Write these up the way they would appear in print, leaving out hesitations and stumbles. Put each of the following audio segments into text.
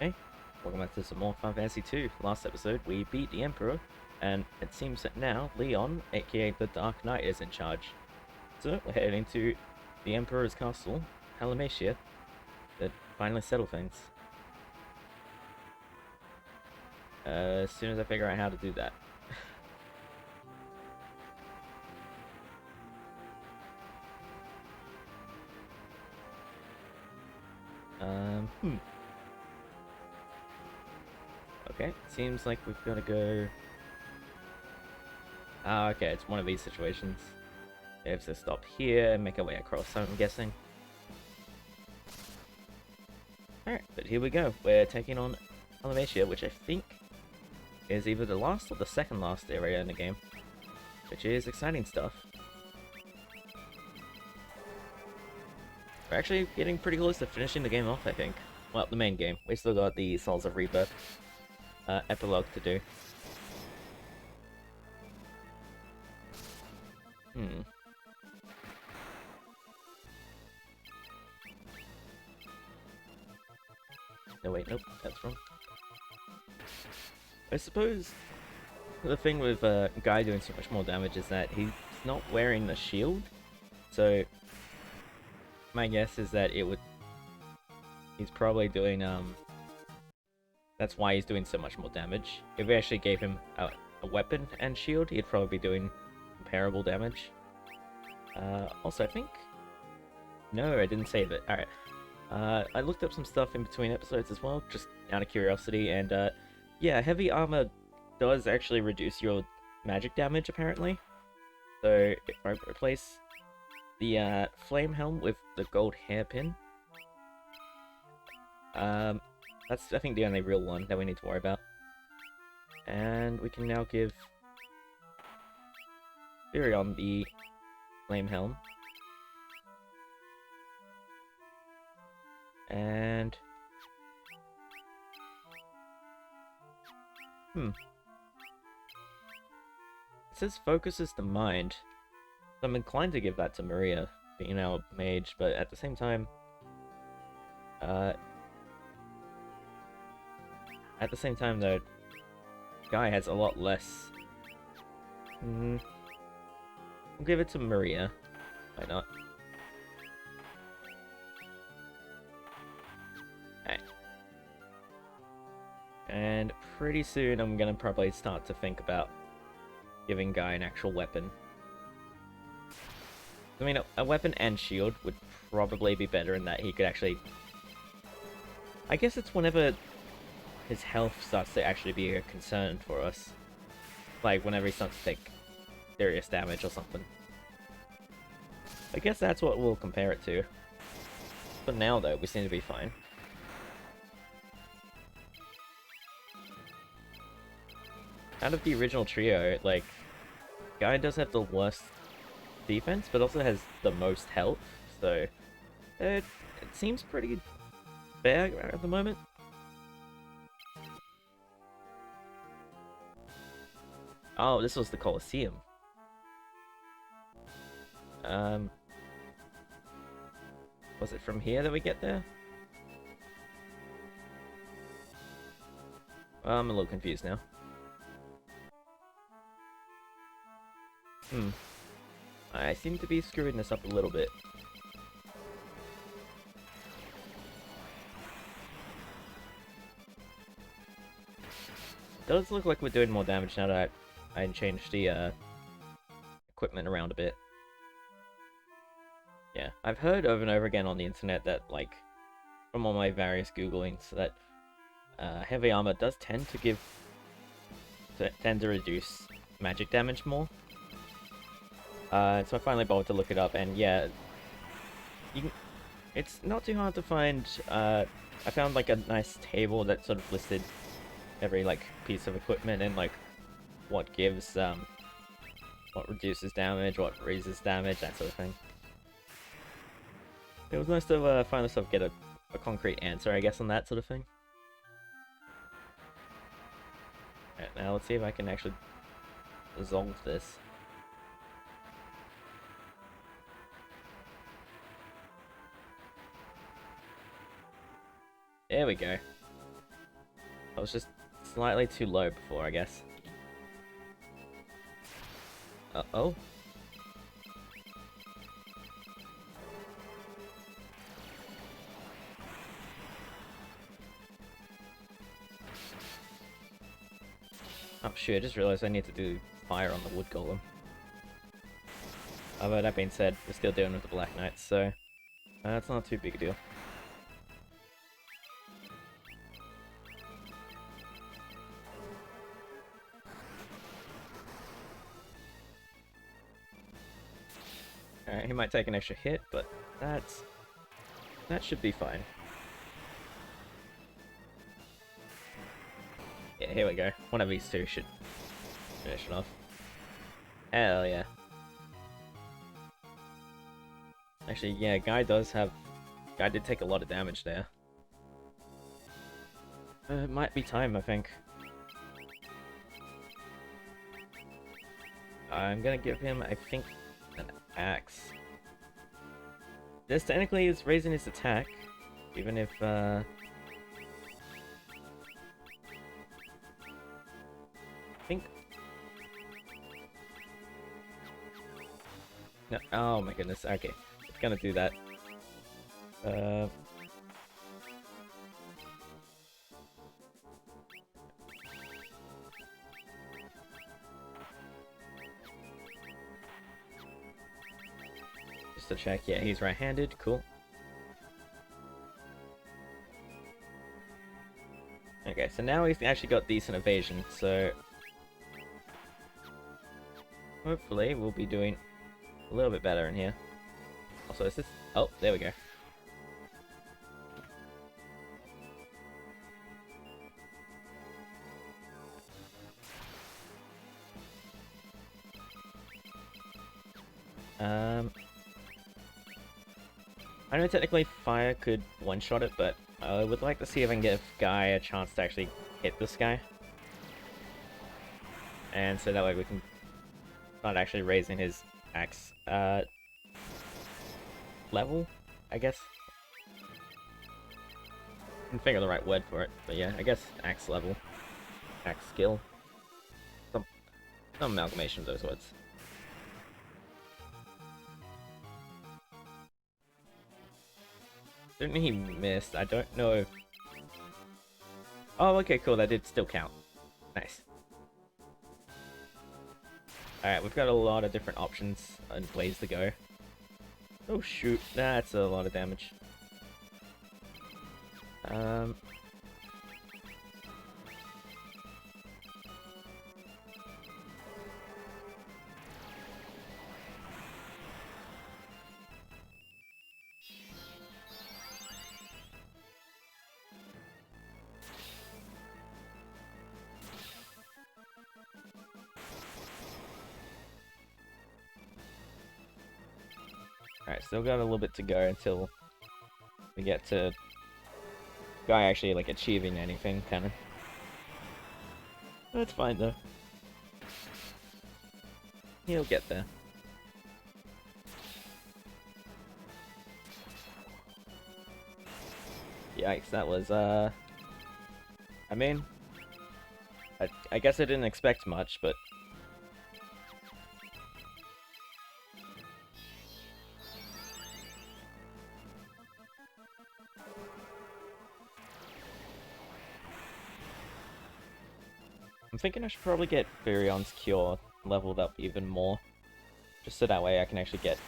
Hey, welcome back to some more Final Fantasy 2. Last episode, we beat the Emperor, and it seems that now Leon, aka the Dark Knight, is in charge. So we're heading to the Emperor's castle, Palamecia, to finally settle things. As soon as I figure out how to do that. um, Okay, seems like we've got to go... Ah, okay, it's one of these situations. We have to stop here and make our way across, I'm guessing. Alright, but here we go. We're taking on Palamecia, which I think is either the last or the second last area in the game. Which is exciting stuff. We're actually getting pretty close to finishing the game off, I think. Well, the main game. We still got the Souls of Rebirth epilogue to do. No, wait, nope, that's wrong. I suppose the thing with Guy doing so much more damage is that he's not wearing the shield, so my guess is that he's probably doing, that's why he's doing so much more damage. If we actually gave him a weapon and shield, he'd probably be doing comparable damage. Also, I think... No, I didn't save it. Alright. I looked up some stuff in between episodes as well, just out of curiosity, and yeah, heavy armor does actually reduce your magic damage, apparently. So, if I replace the flame helm with the gold hairpin, that's, I think, the only real one that we need to worry about. And we can now give Furion the flame helm. And... It says focuses the mind. So I'm inclined to give that to Maria, being our mage, but at the same time... At the same time, though, Guy has a lot less... I'll give it to Maria. Why not? Okay. And pretty soon I'm gonna probably start to think about giving Guy an actual weapon. I mean, a weapon and shield would probably be better in that he could actually... I guess it's whenever his health starts to actually be a concern for us. Like, whenever he starts to take serious damage or something. I guess that's what we'll compare it to. But now, though, we seem to be fine. Out of the original trio, like, Guy does have the worst defense, but also has the most health, so it seems pretty fair at the moment. Oh, this was the Colosseum. Was it from here that we get there? I'm a little confused now. I seem to be screwing this up a little bit. It does look like we're doing more damage now that I changed the equipment around a bit. Yeah, I've heard over and over again on the internet that, like, from all my various googlings, that heavy armor does tend to reduce magic damage more. So I finally bothered to look it up, and yeah, it's not too hard to find. I found like a nice table that sort of listed every like piece of equipment and like what gives what reduces damage, what raises damage, that sort of thing. It was nice to find myself get a concrete answer, I guess, on that sort of thing. Alright, now let's see if I can actually resolve this. There we go. I was just slightly too low before, I guess. Uh-oh. Oh shoot, I just realized I need to do fire on the wood golem. Although that being said, we're still dealing with the Black Knights, so that's not too big a deal. Alright, he might take an extra hit, but that should be fine. Yeah, here we go. One of these two should finish it off. Hell yeah. Actually, yeah, Guy did take a lot of damage there. It might be time, I think. I'm gonna give him, I think, an axe. This technically is raising his attack, even if, I think... No, oh my goodness, okay. It's gonna do that. Just to check, yeah, he's right-handed, cool. Okay, so now he's actually got decent evasion, so... hopefully we'll be doing a little bit better in here. Also, is this... oh, there we go. I know technically fire could one-shot it, but I would like to see if I can give Guy a chance to actually hit this guy. And so that way we can start actually raising his axe level, I guess. I can figure the right word for it, but yeah, I guess axe level, axe skill, some amalgamation of those words. Certainly he missed. I don't know if... oh, okay, cool. That did still count. Nice. Alright, we've got a lot of different options and ways to go. Oh, shoot. That's a lot of damage. Alright, still got a little bit to go until we get to Guy actually, like, achieving anything, kinda. That's fine, though. He'll get there. Yikes, that was, I mean... I guess I didn't expect much, but... I'm thinking I should probably get Furion's Cure leveled up even more. Just so that way I can actually get...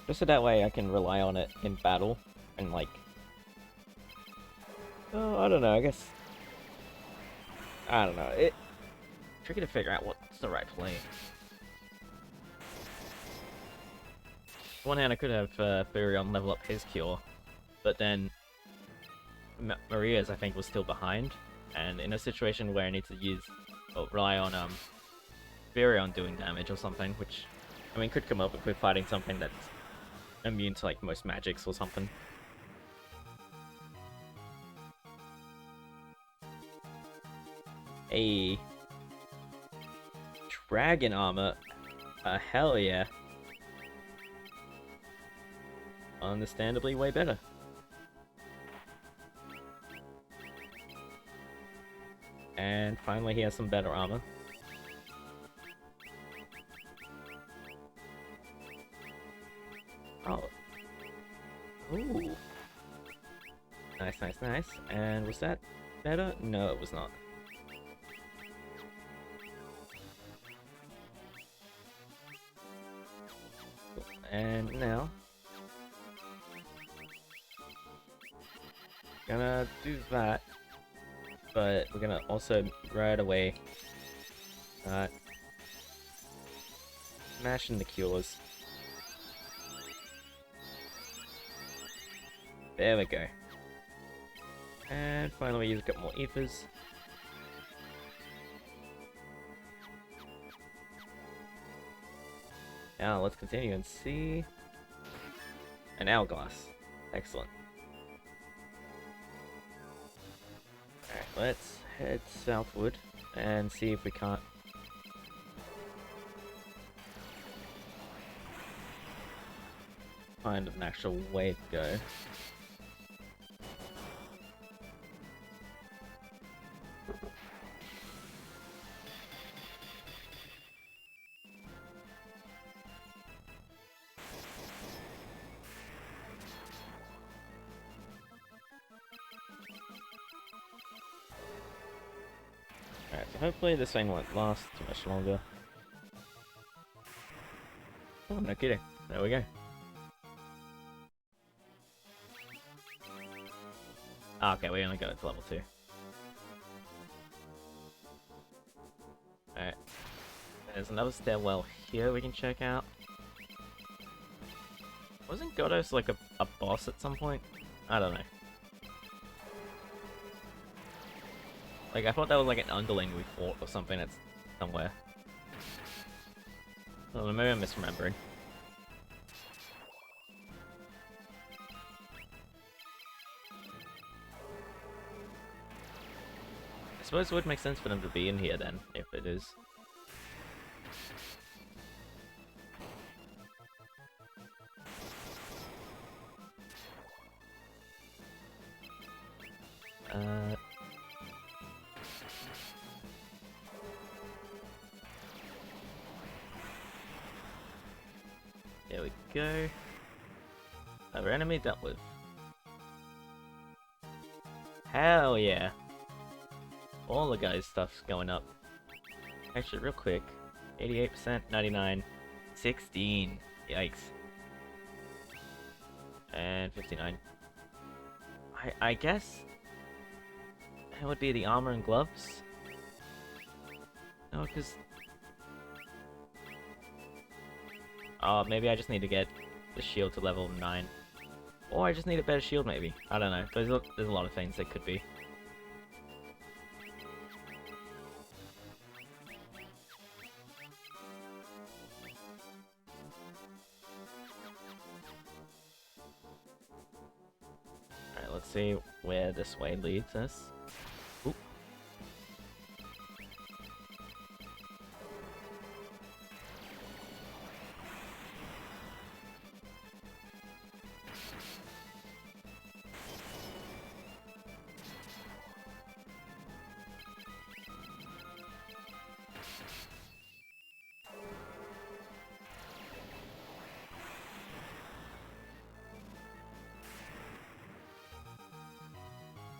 just so that way I can rely on it in battle, and like... oh, I don't know, I guess... I don't know, it's tricky to figure out what's the right play. On one hand, I could have Furion level up his Cure, but then... Maria's, I think, was still behind, and in a situation where I need to use, or rely on, Furion doing damage or something, which, I mean, could come up if we're fighting something that's immune to, like, most magics or something. A dragon armor? Hell yeah. Understandably way better. And finally he has some better armor. Oh. Ooh. Nice, nice, nice. And was that better? No, it was not. And now, gonna do that, but we're gonna also right away smash in the cures. There we go. And finally, you've got more ethers. Now let's continue and see an hourglass. Excellent. Alright, let's head southward and see if we can't find an actual way to go. Alright, so hopefully this thing won't last too much longer. Oh, no kidding. There we go. Ah, okay, we only got it to level 2. Alright. There's another stairwell here we can check out. Wasn't Godos like a boss at some point? I don't know. Like, I thought that was like an underling we fought or something that's somewhere. Oh, maybe I'm misremembering. I suppose it would make sense for them to be in here then, if it is. There we go. Another enemy dealt with. Hell yeah! All the guys' stuff's going up. Actually, real quick. 88%, 99, 16. Yikes. And 59. I guess it would be the armor and gloves. No, because... Oh, maybe I just need to get the shield to level 9. Or I just need a better shield, maybe. I don't know. There's a lot of things that could be. Alright, let's see where this way leads us. Oop.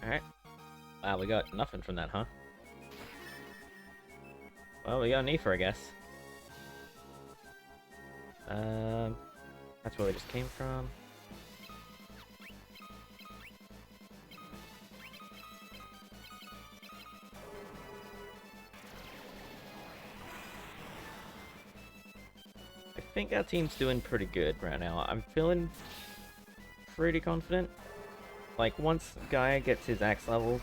Alright. Wow, we got nothing from that, huh? Well, we got an ether, I guess. That's where we just came from. I think our team's doing pretty good right now. I'm feeling pretty confident. Like, once Gaia gets his axe level,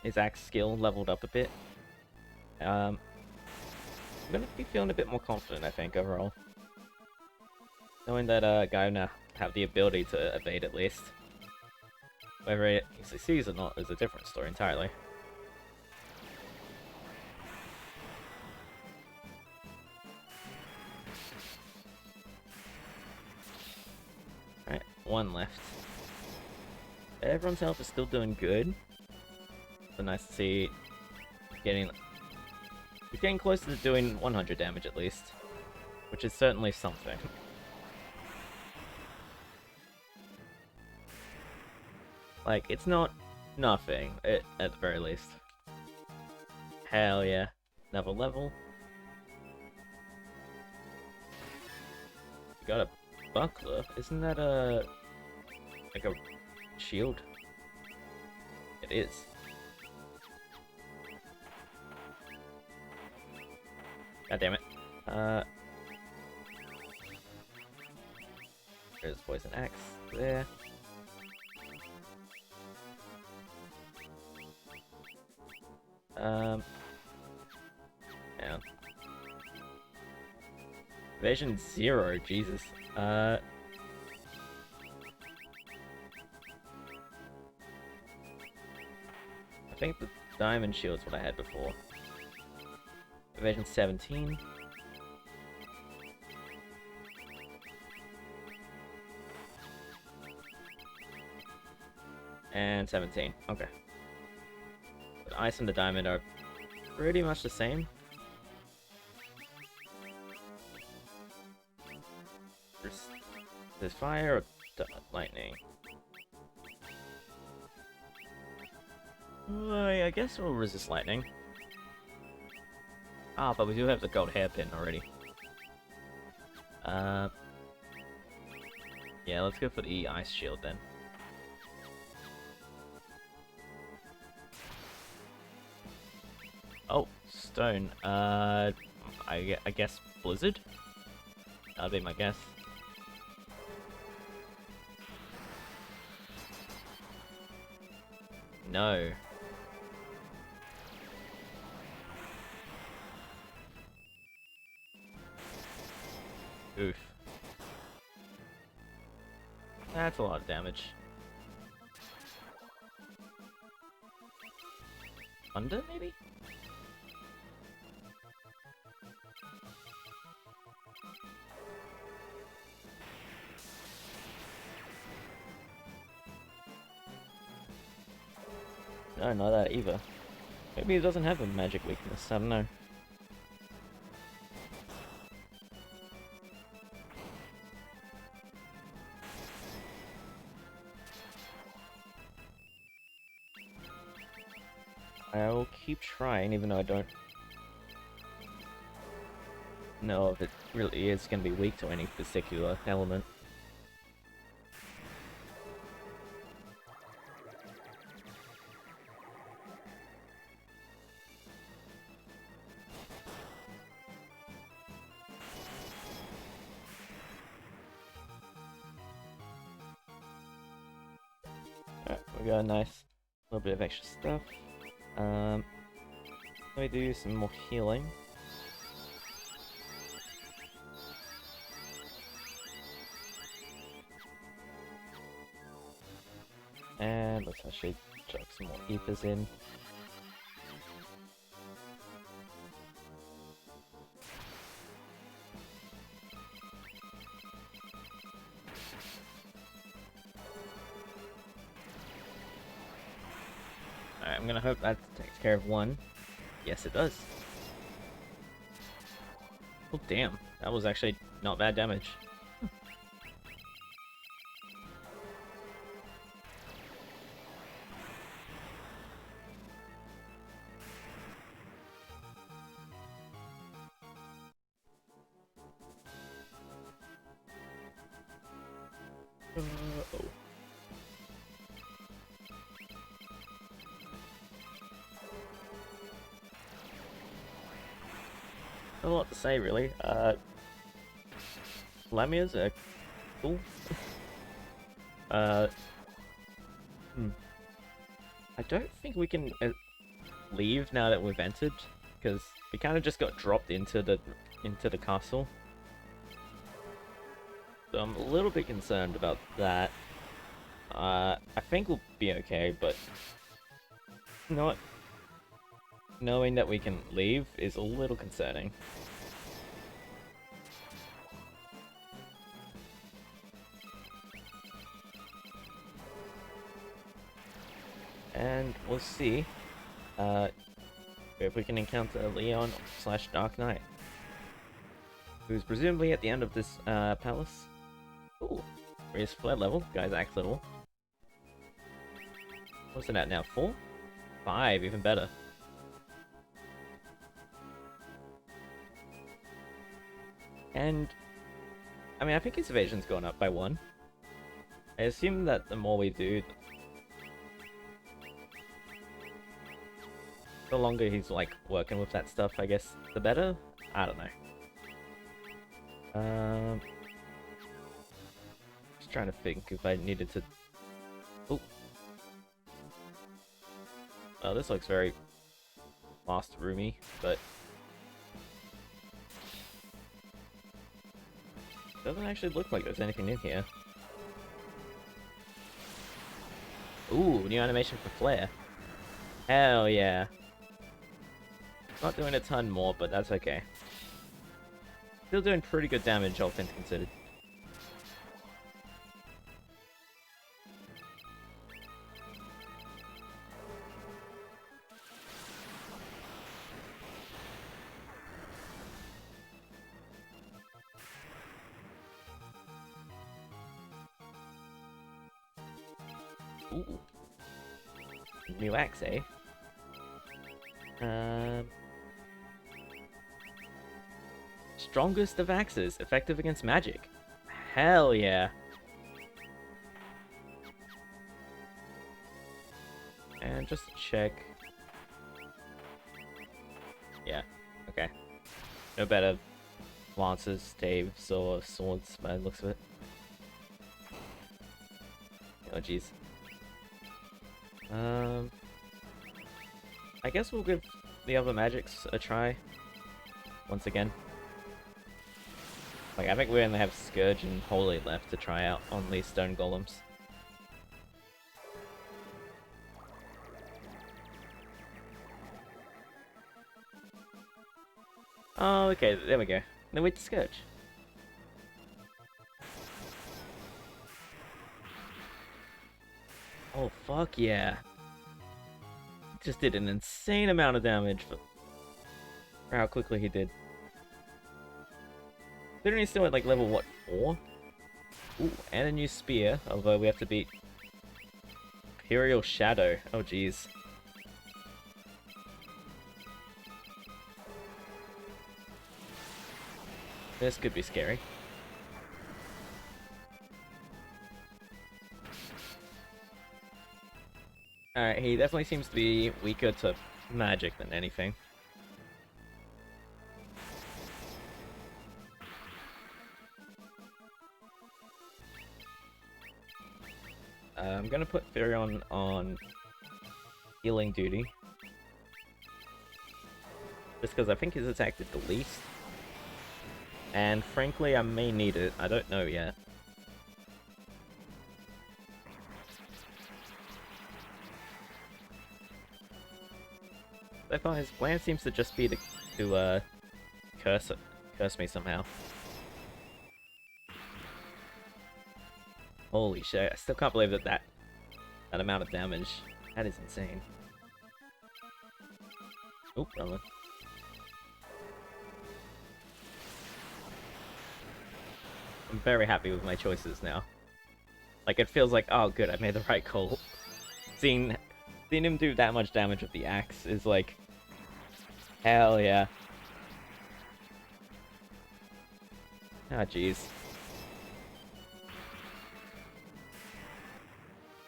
his axe skill leveled up a bit, I'm gonna be feeling a bit more confident, I think, overall. Knowing that Gaia now have the ability to evade at least. Whether he succeeds or not is a different story entirely. Alright, one left. Everyone's health is still doing good. So nice to see getting we're getting closer to doing 100 damage at least, which is certainly something. Like, it's not nothing, at the very least. Hell yeah. Another level. You got a buckler. Isn't that like a shield? It is. God damn it. There's poison axe there. Yeah. Evasion 0, Jesus. I think the diamond shield's what I had before. Evasion 17. And 17. Okay. But ice and the diamond are pretty much the same. There's fire or lightning. I guess we'll resist lightning. Ah, but we do have the gold hairpin already. Yeah, let's go for the ice shield then. Oh, stone. I guess blizzard? That'd be my guess. No. Oof. That's a lot of damage. Thunder, maybe? No, not that either. Maybe it doesn't have a magic weakness, I don't know. I'll keep trying, even though I don't know if it really is going to be weak to any particular element. Alright, we got a nice little bit of extra stuff. Let me do some more healing. And let's actually chuck some more ethers in. Alright, I'm gonna hope that takes care of one. Yes, it does. Oh, damn. That was actually not bad damage. Oh. Not a lot to say, really. Palameas are cool. I don't think we can leave now that we've entered, because we kind of just got dropped into the castle. So I'm a little bit concerned about that. I think we'll be okay, but not knowing that we can leave is a little concerning. And we'll see If we can encounter Leon slash Dark Knight, who's presumably at the end of this palace. Ooh, raise flare level, guy's axe level. What's it at now? 4? 5, even better. And I mean, I think his evasion's gone up by 1. I assume that the more we do, the longer he's like working with that stuff, I guess, the better? I don't know. Just trying to think if I needed to... Oh. Oh, this looks very lost roomy, but... doesn't actually look like there's anything in here. Ooh, new animation for Flare. Hell yeah. Not doing a ton more, but that's okay. Still doing pretty good damage, all things considered. Ooh. New axe, eh? Strongest of axes, effective against magic. Hell yeah. And just check. Yeah, okay. No better lances, staves, or swords by the looks of it. Oh jeez. I guess we'll give the other magics a try. Once again. Like, I think we only have Scourge and Holy left to try out on these stone golems. Oh, okay, there we go. Then we Scourge. Oh, fuck yeah. Just did an insane amount of damage for how quickly he did. Considering he's still at like level, what, 4? Ooh, and a new spear, although we have to beat Imperial Shadow. Oh jeez. This could be scary. Alright, he definitely seems to be weaker to magic than anything. I'm gonna put Furion on healing duty. Just because I think his attack did the least. And frankly, I may need it. I don't know yet. So far, his plan seems to just be to curse me somehow. Holy shit! I still can't believe that amount of damage. That is insane. Oop, wrong one. I'm very happy with my choices now. Like, it feels like, oh good, I made the right call. Seeing him do that much damage with the axe is like, hell yeah. Ah, jeez.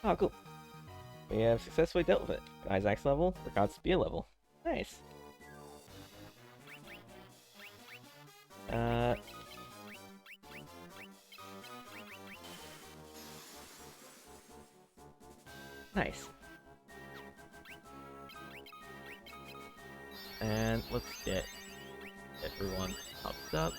Oh, cool. We have successfully dealt with it. Guy's axe level, Ricard's spear level. Nice. Nice. And let's get everyone popped up.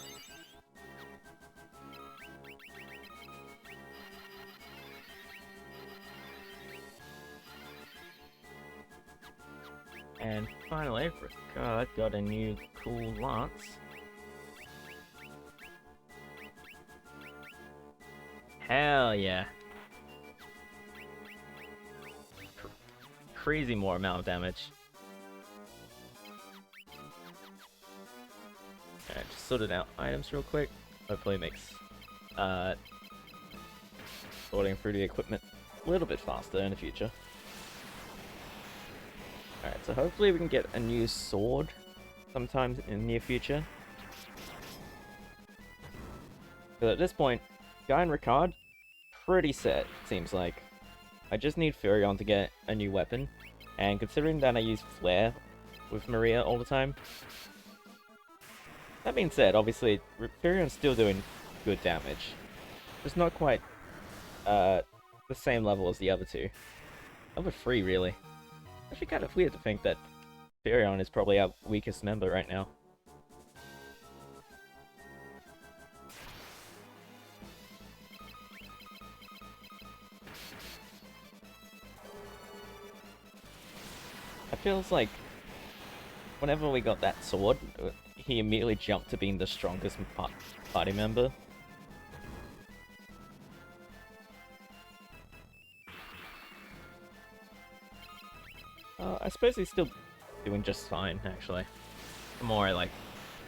And finally, Ricard got a new cool lance. Hell yeah. Crazy more amount of damage. Alright, just sorted out items real quick. Hopefully it makes sorting through the equipment a little bit faster in the future. Alright, so hopefully we can get a new sword sometime in the near future. But at this point, Guy and Ricard, pretty set, seems like. I just need Furion to get a new weapon, and considering that I use Flare with Maria all the time. That being said, obviously, Furion's still doing good damage. Just not quite the same level as the other two. Number 3, really. Actually kind of weird to think that Furion is probably our weakest member right now. It feels like whenever we got that sword, he immediately jumped to being the strongest party member. I suppose he's still doing just fine, actually. The more I, like,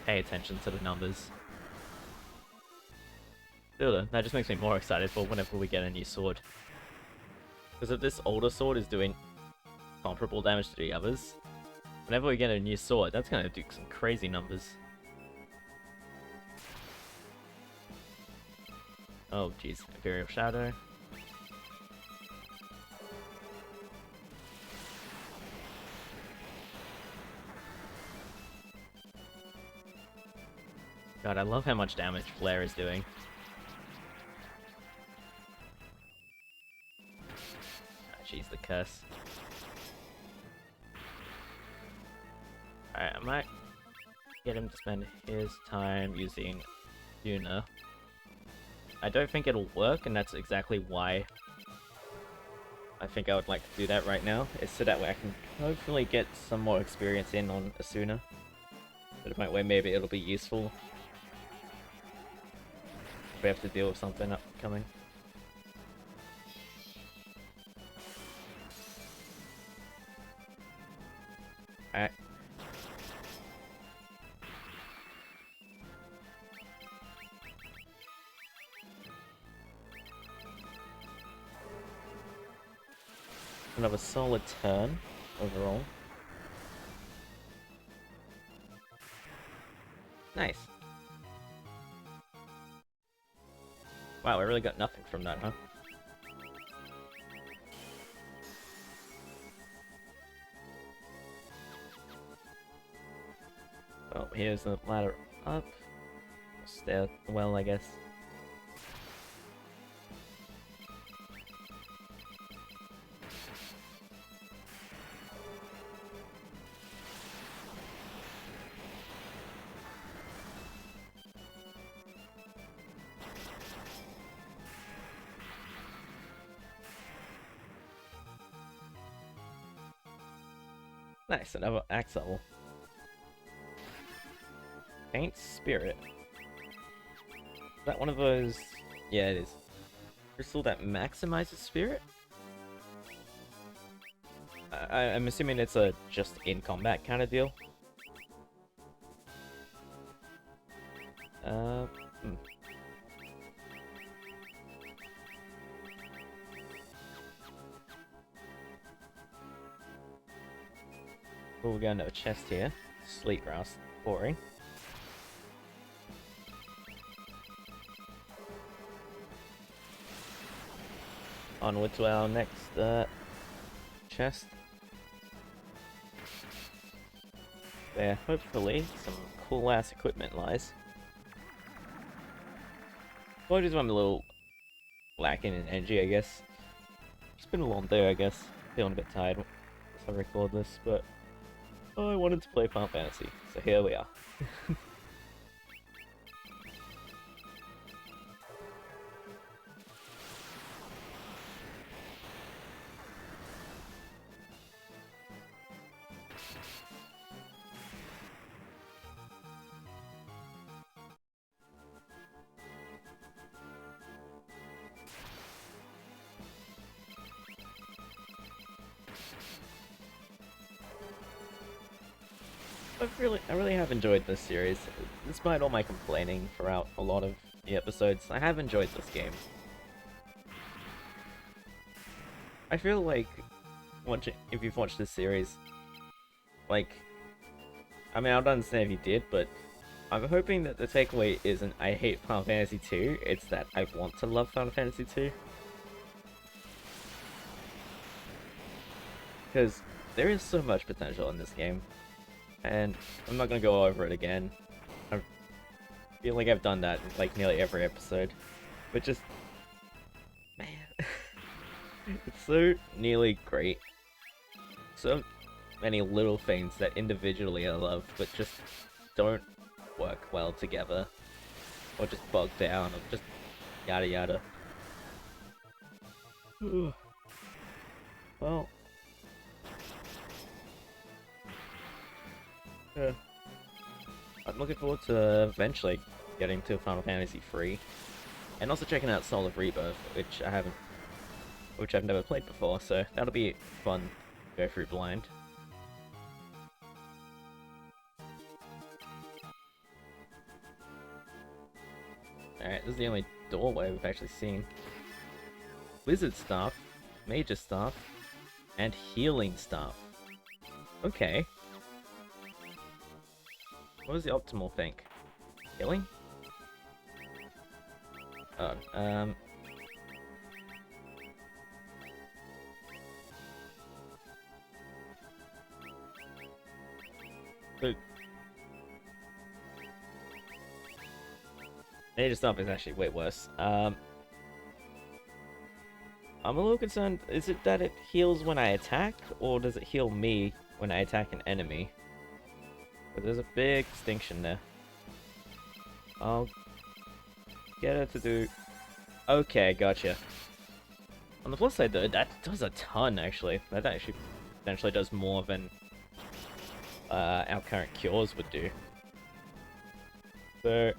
pay attention to the numbers. Still though, that just makes me more excited for whenever we get a new sword. Because if this older sword is doing comparable damage to the others, whenever we get a new sword, that's gonna do some crazy numbers. Oh jeez, Imperial Shadow. God, I love how much damage Flare is doing. Ah, jeez, the curse. Alright, I might get him to spend his time using Yuna. I don't think it'll work, and that's exactly why I think I would like to do that right now, is so that way I can hopefully get some more experience in on Asuna. But if way maybe it'll be useful if we have to deal with something upcoming. Alright. Another solid turn overall. Nice. Wow, I really got nothing from that, huh? Well, here's the ladder up. Stair well, I guess. Nice, another axe level. Faint Spirit. Is that one of those? Yeah, it is. Crystal that maximizes spirit? I'm assuming it's a just in combat kind of deal. Hmm. Oh, we got another chest here. Sleep Grouse. Boring. Onward to our next chest. There, hopefully, some cool ass equipment lies. Apologies if I'm a little lacking in energy, I guess. It's been a long day, I guess. Feeling a bit tired as I record this, but I wanted to play Final Fantasy, so here we are. I really have enjoyed this series. Despite all my complaining throughout a lot of the episodes, I have enjoyed this game. I feel like if you've watched this series, like, I mean, I don't understand if you did, but I'm hoping that the takeaway isn't I hate Final Fantasy 2, it's that I want to love Final Fantasy 2. Because there is so much potential in this game, and I'm not gonna go over it again. I feel like I've done that in like nearly every episode, but just, man, it's so nearly great. So many little things that individually I love, but just don't work well together, or just bog down, or just yada yada. Well. Yeah. I'm looking forward to eventually getting to Final Fantasy 3, and also checking out Soul of Rebirth, which I've never played before, so that'll be fun to go through blind. Alright, this is the only doorway we've actually seen. Wizard Staff, Major Staff, and Healing Staff. Okay. What does the optimal think? Healing? Oh, So... Major Staff is actually way worse. I'm a little concerned, is it that it heals when I attack, or does it heal me when I attack an enemy? But there's a big distinction there. I'll get her to do... Okay, gotcha. On the plus side though, that does a ton actually. That actually potentially does more than our current cures would do. So...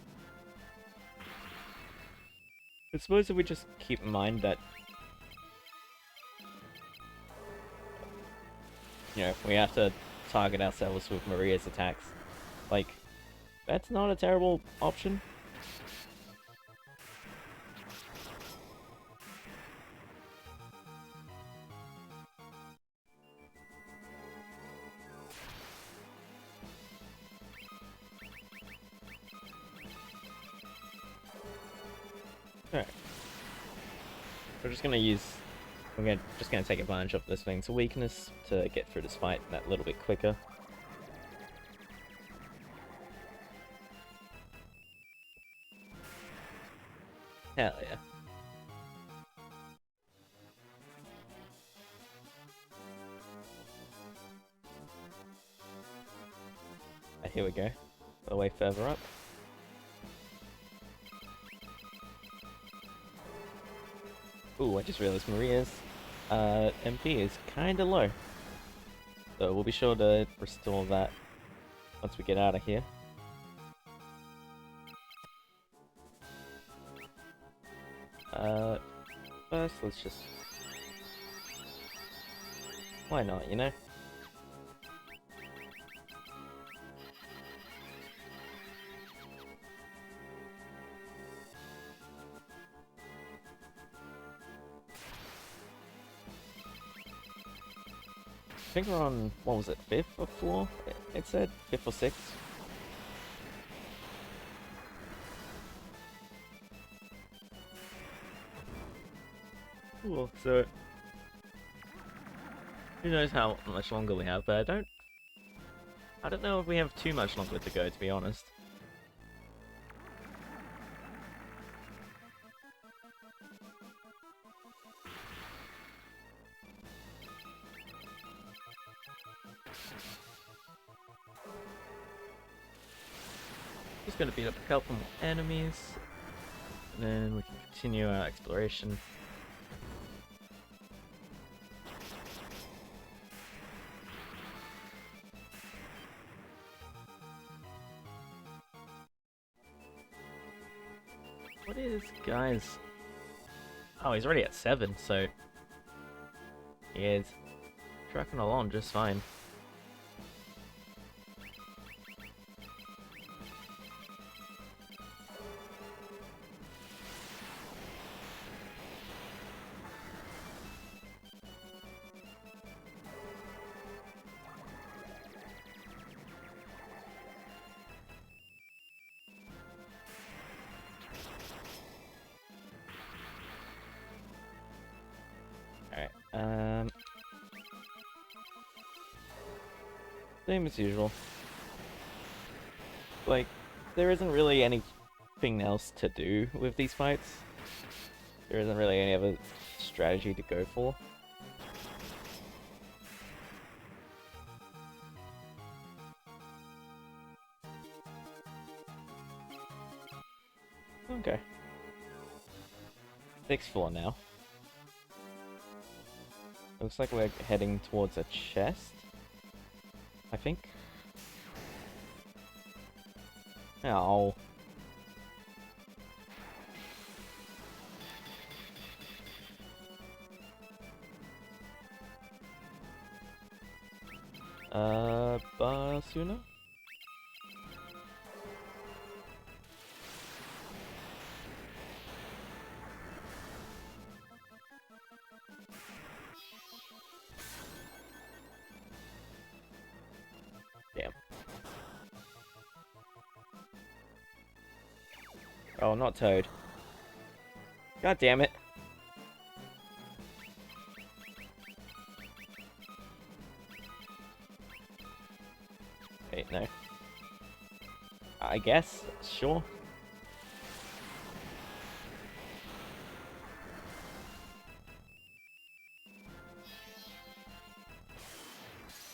I suppose if we just keep in mind that... You know, we have to target ourselves with Maria's attacks. Like, that's not a terrible option. Alright. We're just gonna just gonna take advantage of this thing's weakness to get through this fight that little bit quicker. Hell yeah. Here we go. A way further up. Ooh, I just realized Maria's MP is kinda low. So we'll be sure to restore that once we get out of here. First, let's just... Why not, you know? I think we're on, what was it, 5th floor? It said 5th or 6th. Cool, so... Who knows how much longer we have, but I don't know if we have too much longer to go, to be honest. Just gonna beat up a couple more enemies, and then we can continue our exploration. What is, guys? Oh, he's already at 7, so he is tracking along just fine. Same as usual. Like, there isn't really anything else to do with these fights. There isn't really any other strategy to go for. Okay. 6th floor now. Looks like we're heading towards a chest, I think. Ow. Basuna? Damn. Oh, not Toad. God damn it. Wait, no. I guess, sure.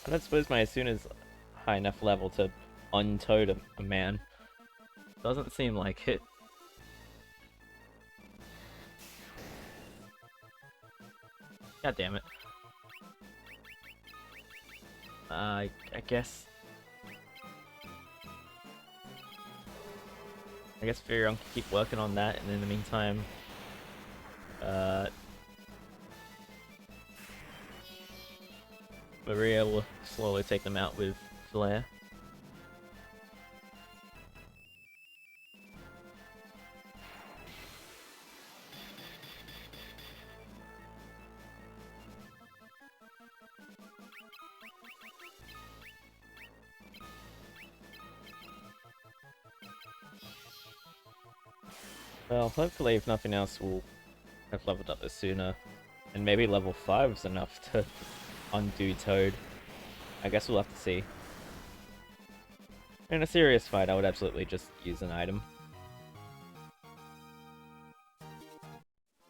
I don't suppose my Asuna's high enough level to untoad a man. Doesn't seem like it. God damn it. I guess... I guess Furion can keep working on that, and in the meantime... Maria will slowly take them out with Flare. Well, hopefully if nothing else we'll have leveled up this sooner. And maybe level 5 is enough to undo Toad. I guess we'll have to see. In a serious fight, I would absolutely just use an item.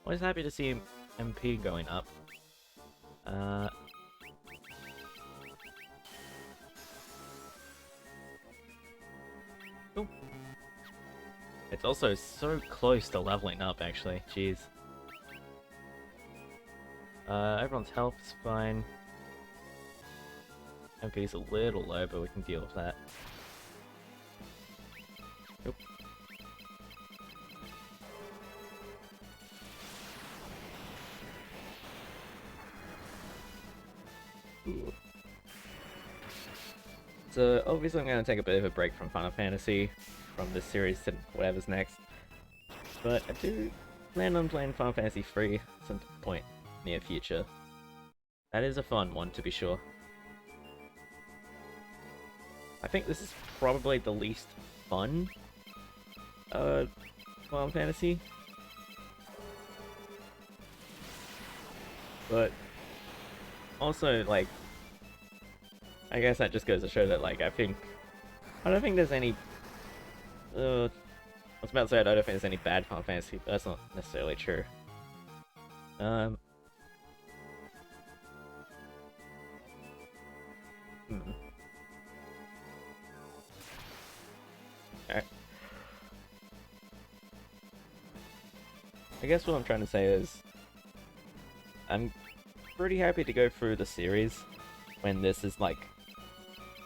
Always happy to see MP going up. Cool. It's also so close to leveling up, actually. Jeez. Everyone's health is fine. MP's a little low, but we can deal with that. Nope. Ooh. So obviously I'm going to take a bit of a break from Final Fantasy, from this series to whatever's next. But I do plan on playing Final Fantasy 3 at some point near future. That is a fun one, to be sure. I think this is probably the least fun Final Fantasy. But also, like, I guess that just goes to show that, like, I don't think there's any, I was about to say I don't think there's any bad Final Fantasy, but that's not necessarily true. Hmm. Alright. I guess what I'm trying to say is, I'm pretty happy to go through the series when this is, like,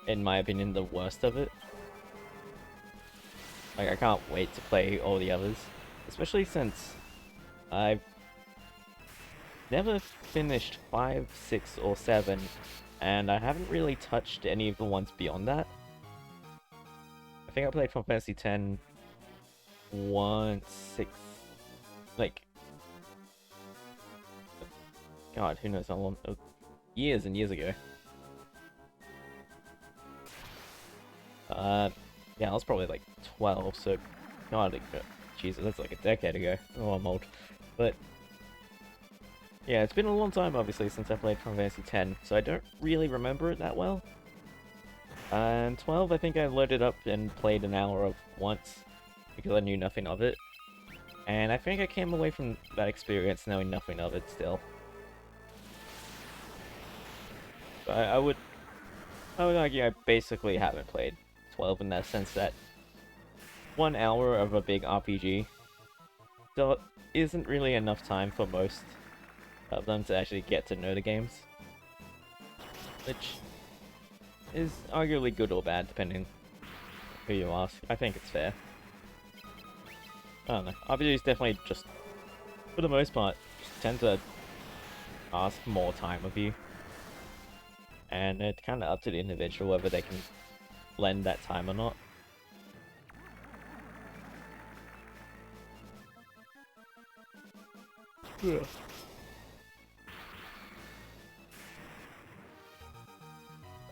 in my opinion, the worst of it. Like, I can't wait to play all the others, especially since I've never finished 5, 6, or 7, and I haven't really touched any of the ones beyond that. I think I played Final Fantasy X once, 6, like, God, who knows how long, years and years ago. Yeah, I was probably like 12, so, God, Jesus, that's like a decade ago. Oh, I'm old. But, yeah, it's been a long time, obviously, since I played Final Fantasy X, so I don't really remember it that well. And 12, I think I loaded up and played an hour of once because I knew nothing of it. And I think I came away from that experience knowing nothing of it still. I would argue I basically haven't played 12 in that sense that 1 hour of a big RPG still isn't really enough time for most of them to actually get to know the games. Which is arguably good or bad depending who you ask. I think it's fair. I don't know. RPGs definitely just, for the most part, just tend to ask more time of you. And it's kind of up to the individual whether they can lend that time or not. Yeah.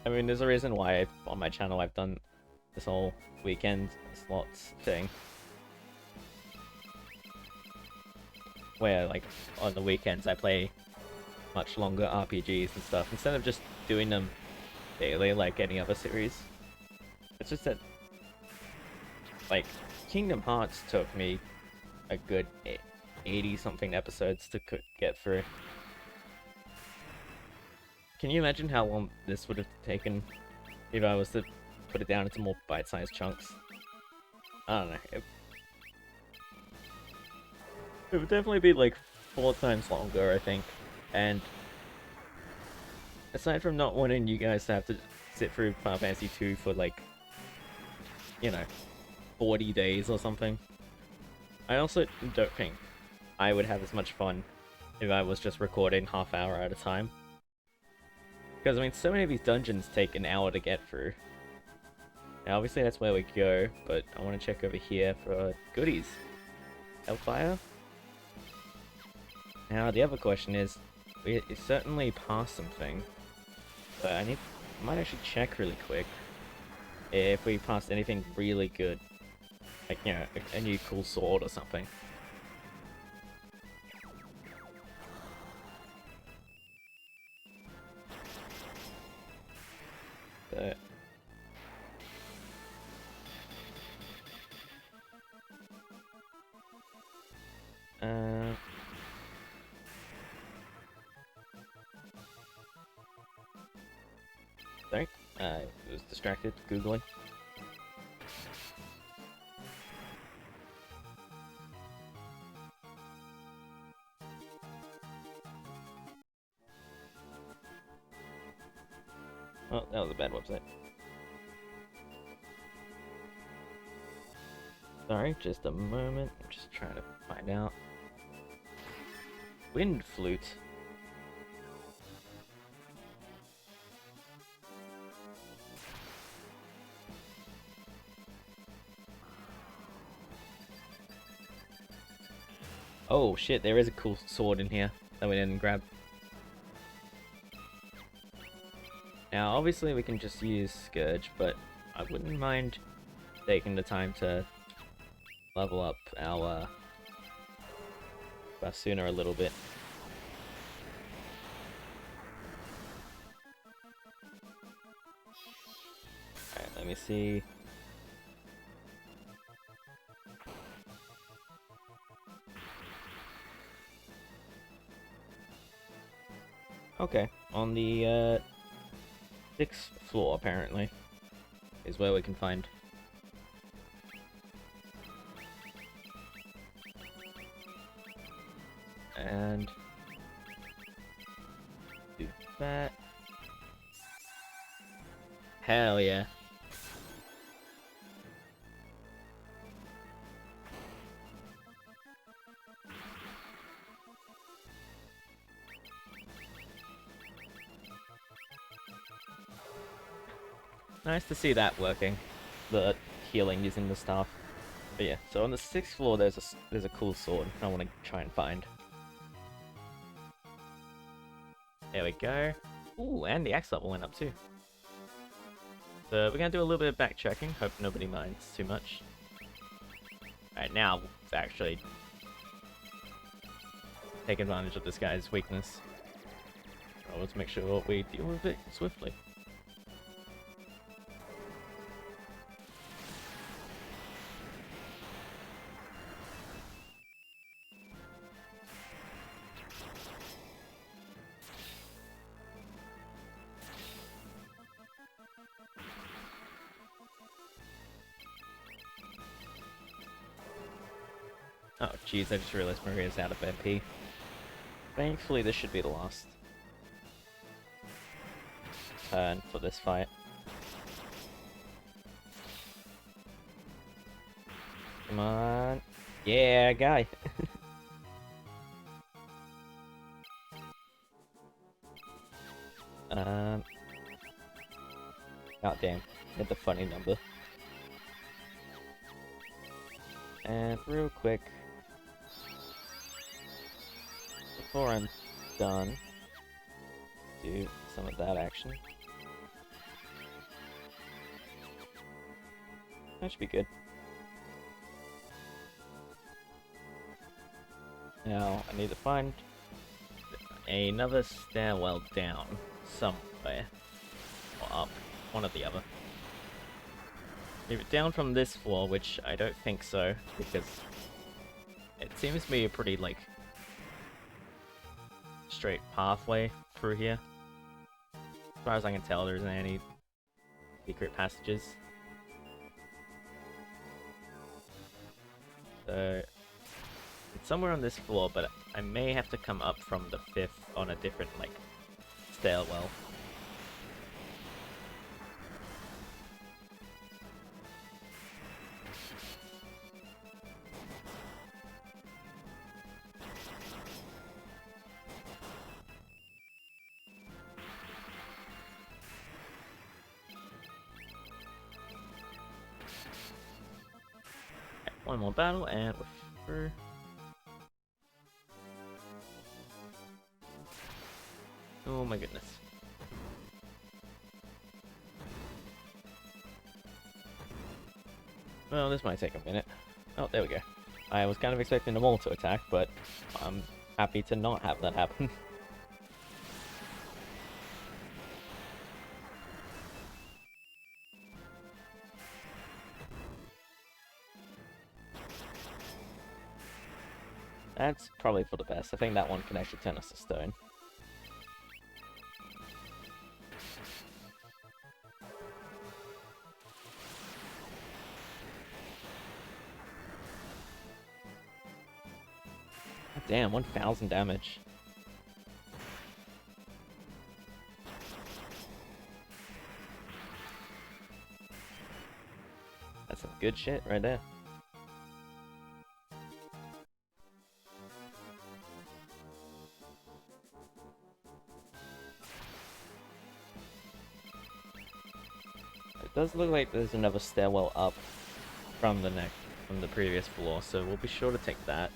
I mean, there's a reason why on my channel I've done this whole weekend slots thing. Where, like, on the weekends I play much longer RPGs and stuff, instead of just doing them daily like any other series. It's just that, like, Kingdom Hearts took me a good 80-something episodes to get through. Can you imagine how long this would have taken if I was to put it down into more bite-sized chunks? I don't know. It would definitely be like 4 times longer, I think. And aside from not wanting you guys to have to sit through Final Fantasy 2 for like, you know, 40 days or something, I also don't think I would have as much fun if I was just recording half-hour at a time. Because, I mean, so many of these dungeons take an hour to get through. Now, obviously that's where we go, but I want to check over here for goodies. Hellfire? Now, the other question is, we certainly passed something, but I might actually check really quick if we passed anything really good. Like, you know, a new cool sword or something. But... Sorry, I was distracted, Googling. Oh, that was a bad website. Sorry, just a moment. I'm just trying to find out. Wind flute. Oh shit, there is a cool sword in here that we didn't grab. Now, obviously we can just use Scourge, but I wouldn't mind taking the time to level up our Basuna a little bit. Alright, let me see. Okay, on the 6th floor apparently is where we can find. And do that. Hell yeah. Nice to see that working, the healing using the staff. But yeah, so on the 6th floor there's a cool sword I want to try and find. There we go. Ooh, and the axe level went up too. So we're gonna do a little bit of backtracking, hope nobody minds too much. Alright, now actually take advantage of this guy's weakness. Let's make sure we deal with it swiftly. Oh jeez, I just realized Maria's out of MP. Thankfully this should be the last turn for this fight. Come on. Yeah, guy. God damn. Hit the funny number. And real quick, before I'm done, do some of that action. That should be good. Now, I need to find another stairwell down somewhere. Or up. One or the other. Either down from this floor, which I don't think so, because it seems to be a pretty, like, straight pathway through here. As far as I can tell, there isn't any secret passages. So, it's somewhere on this floor, but I may have to come up from the 5th on a different, like, stairwell. One more battle, and we're through. Oh my goodness. Well, this might take a minute. Oh, there we go. I was kind of expecting them all to attack, but I'm happy to not have that happen. That's probably for the best. I think that one can actually turn us to stone. God damn, 1,000 damage. That's some good shit right there. It does look like there's another stairwell up from the previous floor, so we'll be sure to take that.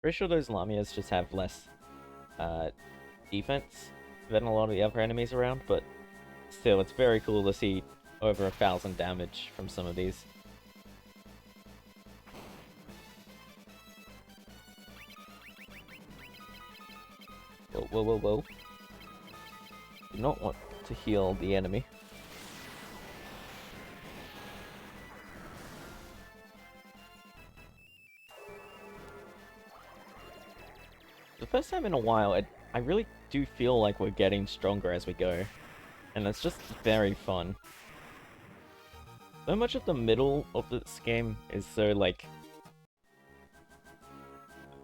Pretty sure those Lamias just have less defense than a lot of the other enemies around, but still, it's very cool to see over 1,000 damage from some of these. Whoa, whoa, whoa, whoa. Do not want to heal the enemy. The first time in a while, I really do feel like we're getting stronger as we go. And it's just very fun. So much of the middle of this game is so, like...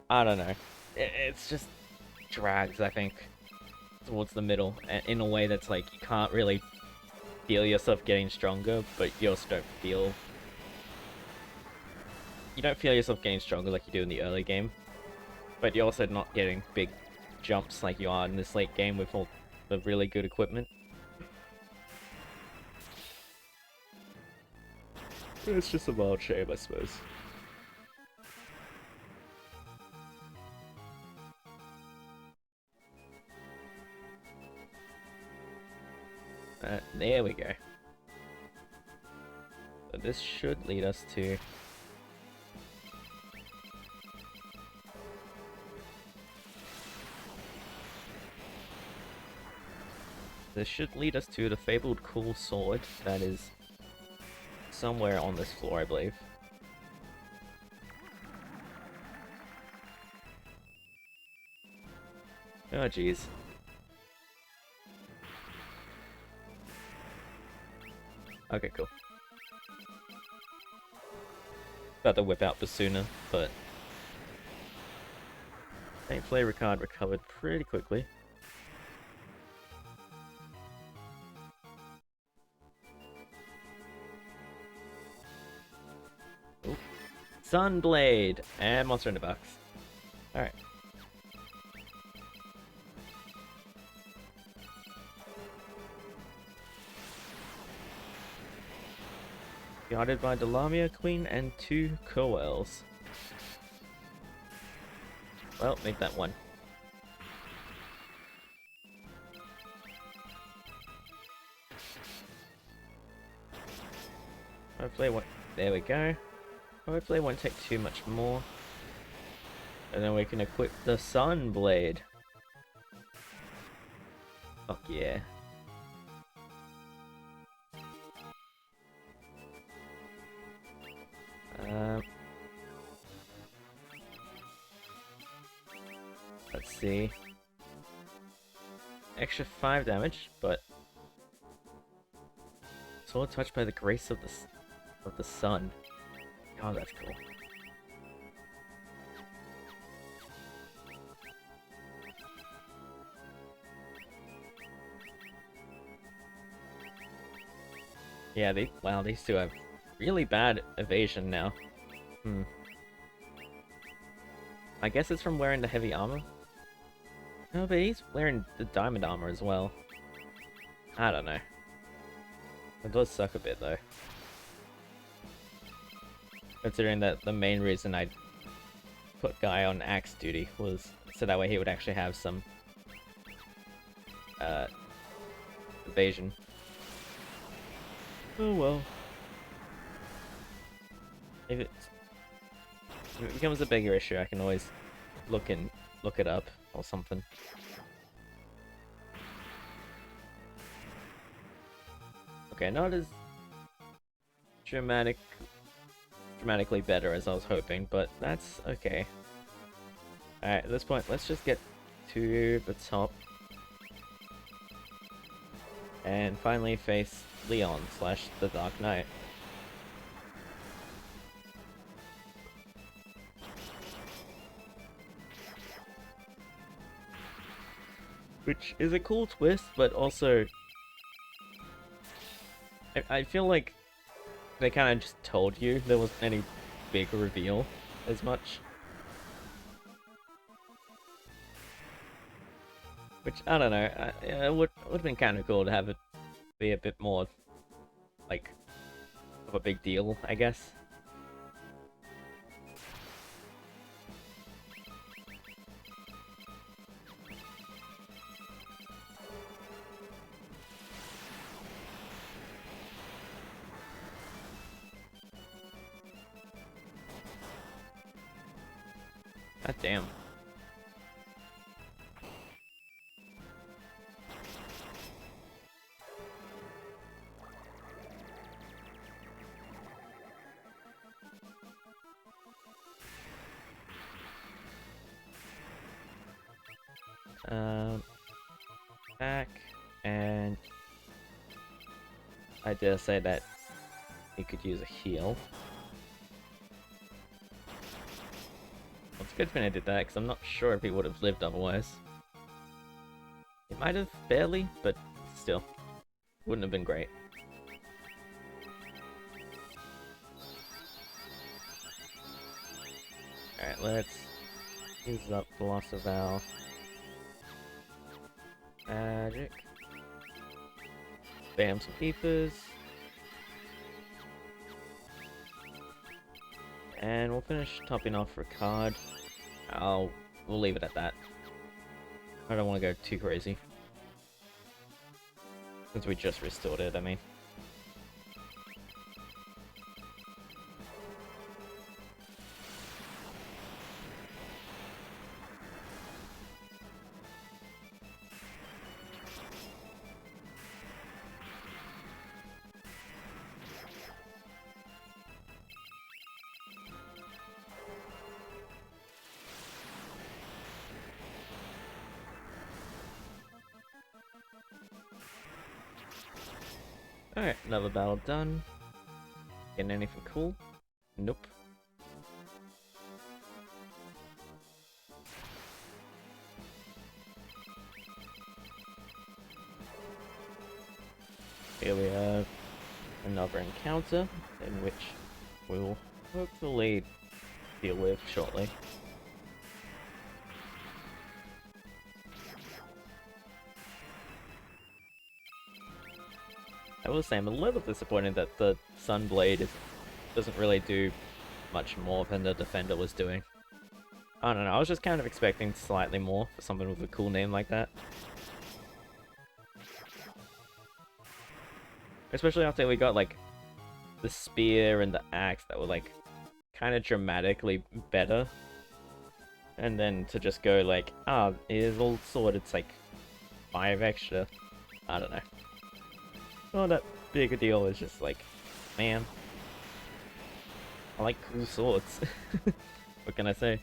I don't know. It's just drags, I think, towards the middle. In a way that's like, you can't really feel yourself getting stronger, but you also don't feel... You don't feel yourself getting stronger like you do in the early game. But you're also not getting big jumps like you are in this late game with all the really good equipment. It's just a wild shame, I suppose. There we go. So this should lead us to... This should lead us to the fabled cool sword that is somewhere on this floor, I believe. Oh jeez. Okay, cool. About to whip out Basuna, but Saint Flavor card recovered pretty quickly. Ooh. Sunblade and Monster in the Box. Alright. Guarded by Delamia Queen and 2 Coels. Well, make that one. Hopefully it won't... There we go. Hopefully it won't take too much more. And then we can equip the Sunblade. Fuck yeah. Let's see. Extra 5 damage, but sword touched by the grace of the sun. Oh, that's cool. Yeah, wow, these two have really bad evasion now. I guess it's from wearing the heavy armor. No, but he's wearing the diamond armor as well. I don't know. It does suck a bit though. Considering that the main reason I put Guy on axe duty was so that way he would actually have some evasion. Oh well. If it becomes a bigger issue, I can always look it up or something. Okay, not as dramatically better as I was hoping, but that's okay. Alright, at this point, let's just get to the top. And finally face Leon / the Dark Knight. Which is a cool twist, but also... I feel like they kind of just told you there wasn't any big reveal as much. Which, I don't know, it would have been kind of cool to have it be a bit more, like, of a big deal, I guess. God damn. Back, and I dare say that he could use a heal. Well, it's a good thing I did that, because I'm not sure if he would have lived otherwise. He might have, barely, but still. Wouldn't have been great. Alright, let's use up Philosopher Magic. Spam some keepers. And we'll finish topping off for a card. We'll leave it at that. I don't want to go too crazy. Since we just restored it, I mean. Alright, another battle done. Getting anything cool? Nope. Here we have another encounter, in which we'll hopefully deal with shortly. I will say I'm a little disappointed that the Sunblade doesn't really do much more than the Defender was doing. I don't know, I was just kind of expecting slightly more for something with a cool name like that. Especially after we got, like, the spear and the axe that were, like, kind of dramatically better. And then to just go, like, here's all sword, it's like 5 extra. I don't know. Not that big a deal, it's just like, man, I like cool swords. What can I say?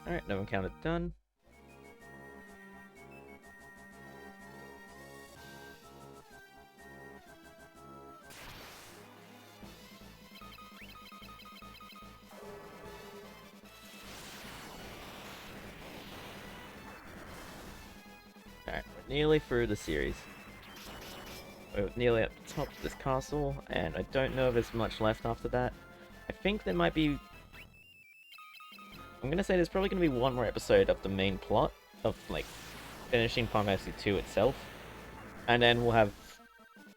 Alright, no encounter done. Alright, we're nearly through the series. We're nearly at the top of this castle, and I don't know if there's much left after that. I think there might be... I'm gonna say there's probably gonna be one more episode of the main plot, of, like, finishing Palamecia 2 itself. And then we'll have,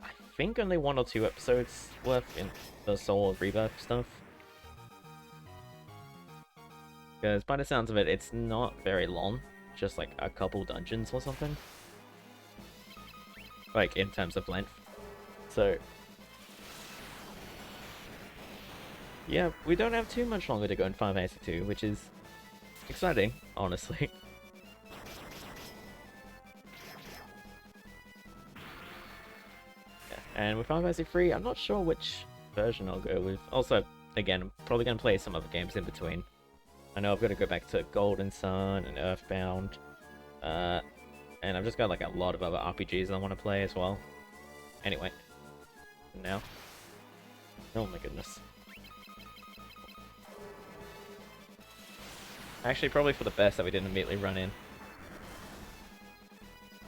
I think, only 1 or 2 episodes left in the Soul of Rebirth stuff. Because by the sounds of it, it's not very long. Just like a couple dungeons or something. Like, in terms of length. So... yeah, we don't have too much longer to go in Final Fantasy 2, which is exciting, honestly. Yeah, and with Final Fantasy 3, I'm not sure which version I'll go with. Also, again, I'm probably going to play some other games in between. I know I've got to go back to Golden Sun and Earthbound. And I've just got like a lot of other RPGs I want to play as well. Anyway. Now. Oh my goodness. Actually, probably for the best that we didn't immediately run in.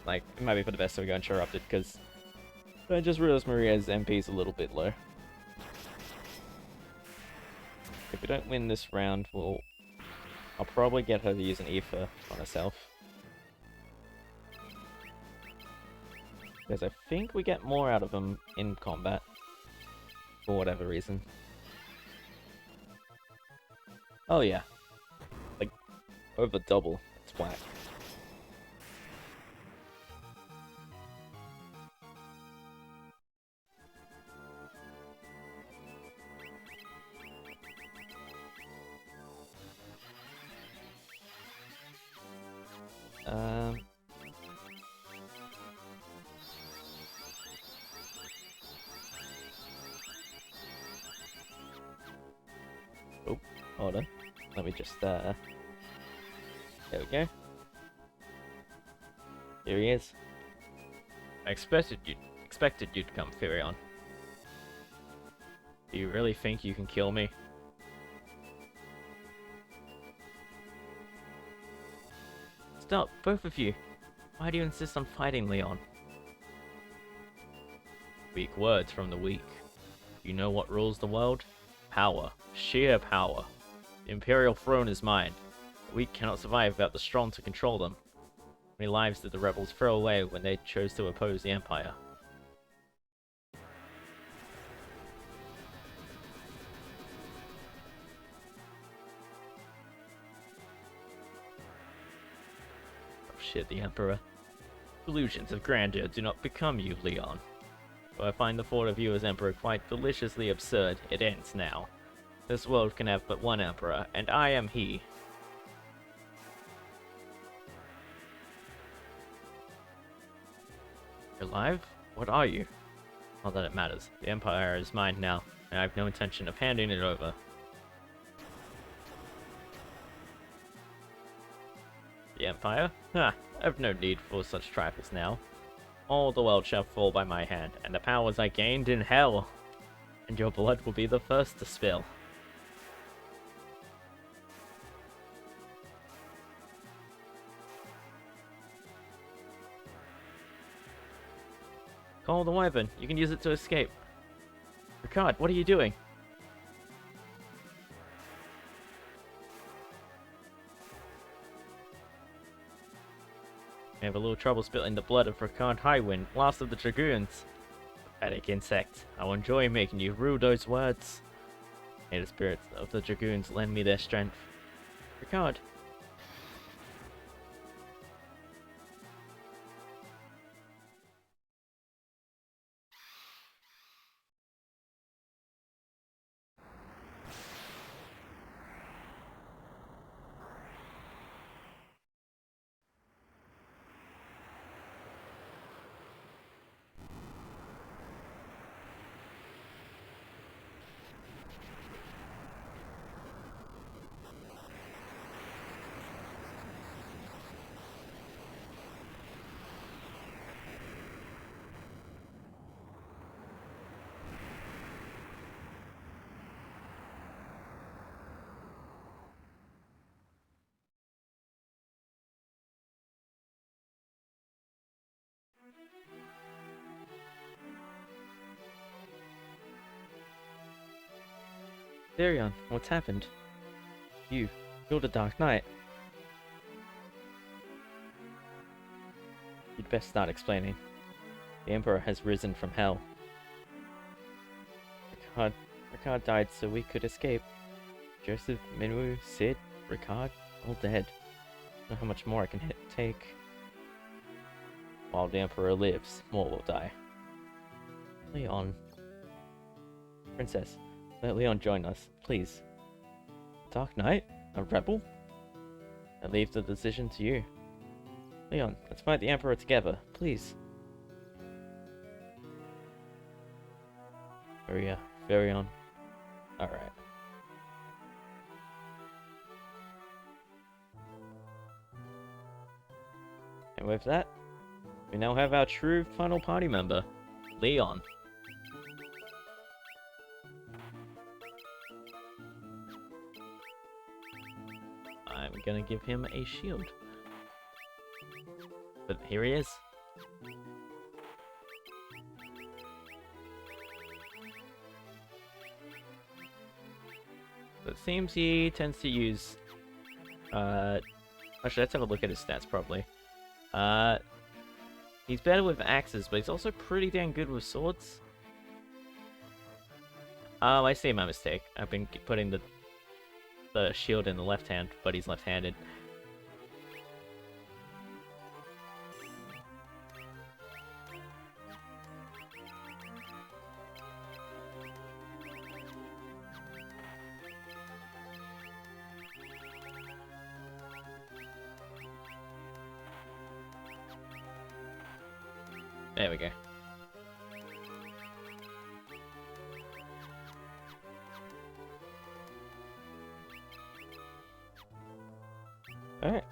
Like, it might be for the best that we got interrupted, because I just realized Maria's MP is a little bit low. If we don't win this round, I'll probably get her to use an Aether on herself. Because I think we get more out of them in combat. For whatever reason. Oh yeah. Like, over double. It's whack. Oh, hold on. Let me just, there we go. Here he is. I expected you to come, Firion. Do you really think you can kill me? Stop, both of you. Why do you insist on fighting, Leon? Weak words from the weak. You know what rules the world? Power. Sheer power. The Imperial throne is mine. The weak cannot survive without the strong to control them. How many lives did the rebels throw away when they chose to oppose the Empire? Oh shit, the Emperor. Illusions of grandeur do not become you, Leon. Though I find the thought of you as Emperor quite deliciously absurd, it ends now. This world can have but one Emperor, and I am he. You're alive? What are you? Not that it matters. The Empire is mine now, and I have no intention of handing it over. The Empire? Ha! I have no need for such trifles now. All the world shall fall by my hand, and the powers I gained in hell. And your blood will be the first to spill. Call the Wyvern. You can use it to escape. Ricard, what are you doing? We have a little trouble spilling the blood of Ricard Highwind, last of the Dragoons. Pathetic insect. I will enjoy making you rue those words. May the spirits of the Dragoons lend me their strength. Ricard. Therion, what's happened? You're the Dark Knight. You'd best start explaining. The Emperor has risen from hell. Ricard died so we could escape. Joseph, Minwu, Sid, Ricard, all dead. I don't know how much more I can take. While the Emperor lives, more will die. Leon. Princess, let Leon join us, please. Dark Knight? A rebel? I leave the decision to you. Leon, let's fight the Emperor together, please. Therion. Alright. And with that, we now have our true final party member, Leon. I'm gonna give him a shield. But here he is. So it seems he tends to use... actually, let's have a look at his stats, probably. He's better with axes, but he's also pretty damn good with swords. Oh, I see my mistake. I've been putting the shield in the left hand, but he's left-handed. There we go. Alright.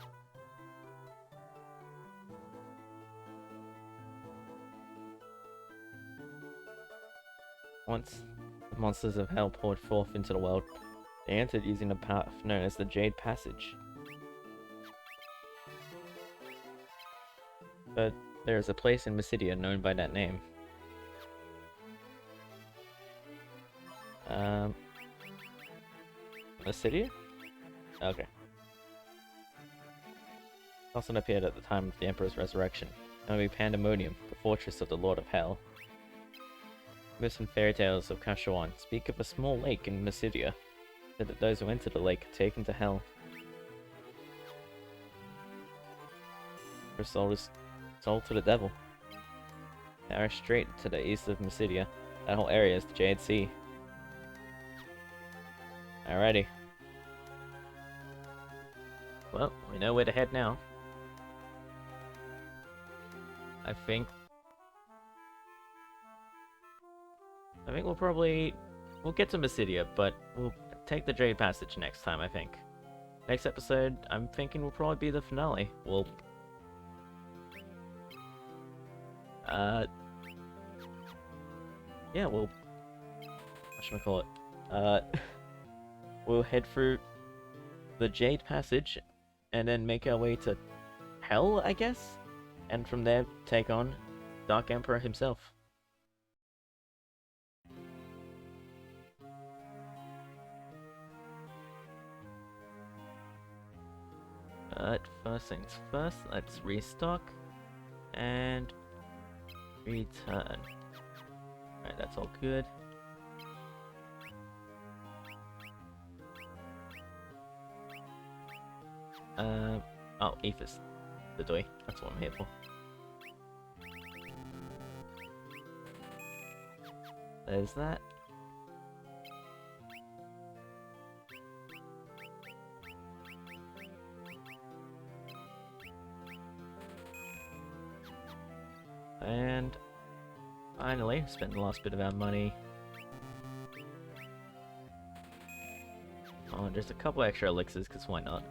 Once the monsters of hell poured forth into the world, they entered using a path known as the Jade Passage. But there is a place in Mysidia known by that name. Mysidia? Okay. It appeared at the time of the Emperor's resurrection, and will be Pandemonium, the fortress of the Lord of Hell. Myths and fairy tales of Kashawan speak of a small lake in Mysidia, said that those who enter the lake are taken to hell. Her soul is sold to the devil. Now straight to the east of Mysidia. That whole area is the Jade Sea. Alrighty. Well, we know where to head now. I think I think we'll get to Mysidia, but we'll take the Jade Passage next time, I think. Next episode, I'm thinking will probably be the finale. Yeah, what should I call it? We'll head through the Jade Passage, and then make our way to Hell, I guess? And from there, take on Dark Emperor himself. First things first, let's restock and return. Alright, that's all good. Oh, Aethys. The Doi. That's what I'm here for. There's that. And finally, spent the last bit of our money on just a couple extra elixirs, because why not?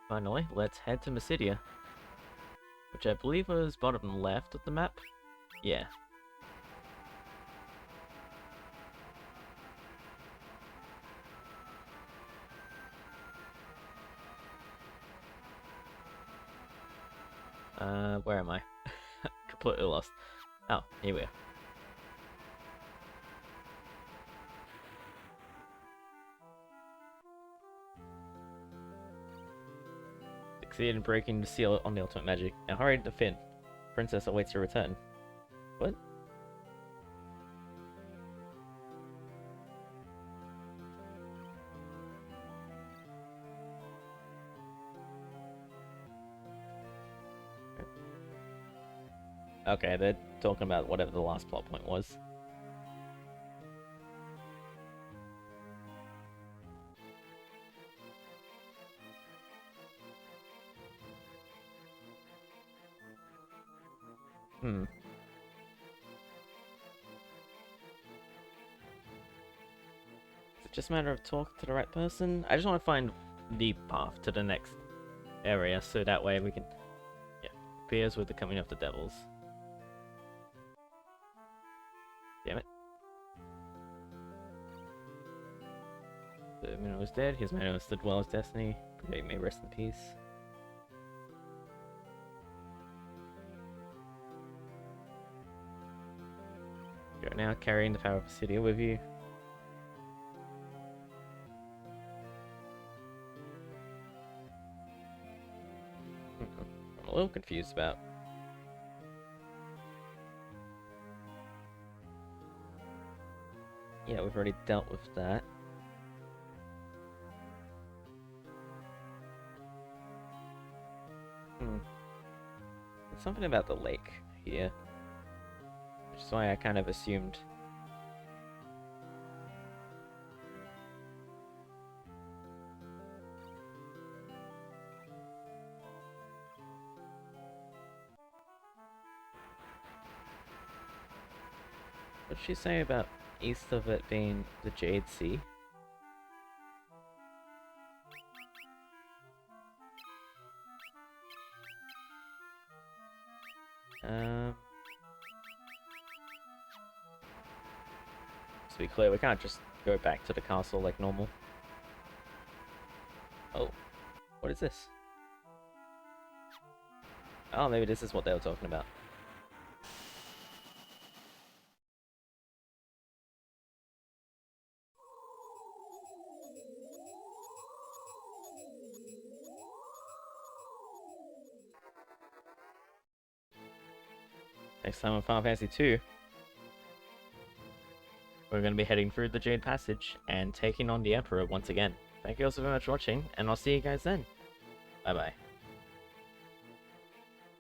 Finally, let's head to Mysidia, which I believe was bottom left of the map. Yeah. Where am I? Completely lost. Oh, here we are. Succeeded in breaking the seal on the ultimate magic. Now hurry to Finn. Princess awaits your return. What? Okay, they're talking about whatever the last plot point was. Is it just a matter of talking to the right person? I just want to find the path to the next area, so that way we can... Yeah, appears with the coming of the devils. Damn it. The minute was dead, his man stood well as destiny. Pray may rest in peace. You're now carrying the power of Mysidia with you. I'm a little confused about. Yeah, we've already dealt with that. There's something about the lake here, which is why I kind of assumed. What did she say about east of it being the Jade Sea? To be clear, we can't just go back to the castle like normal. Oh, what is this? Oh, maybe this is what they were talking about. Next time on Final Fantasy 2, we're going to be heading through the Jade Passage and taking on the Emperor once again. Thank you all so very much for watching, and I'll see you guys then. Bye bye.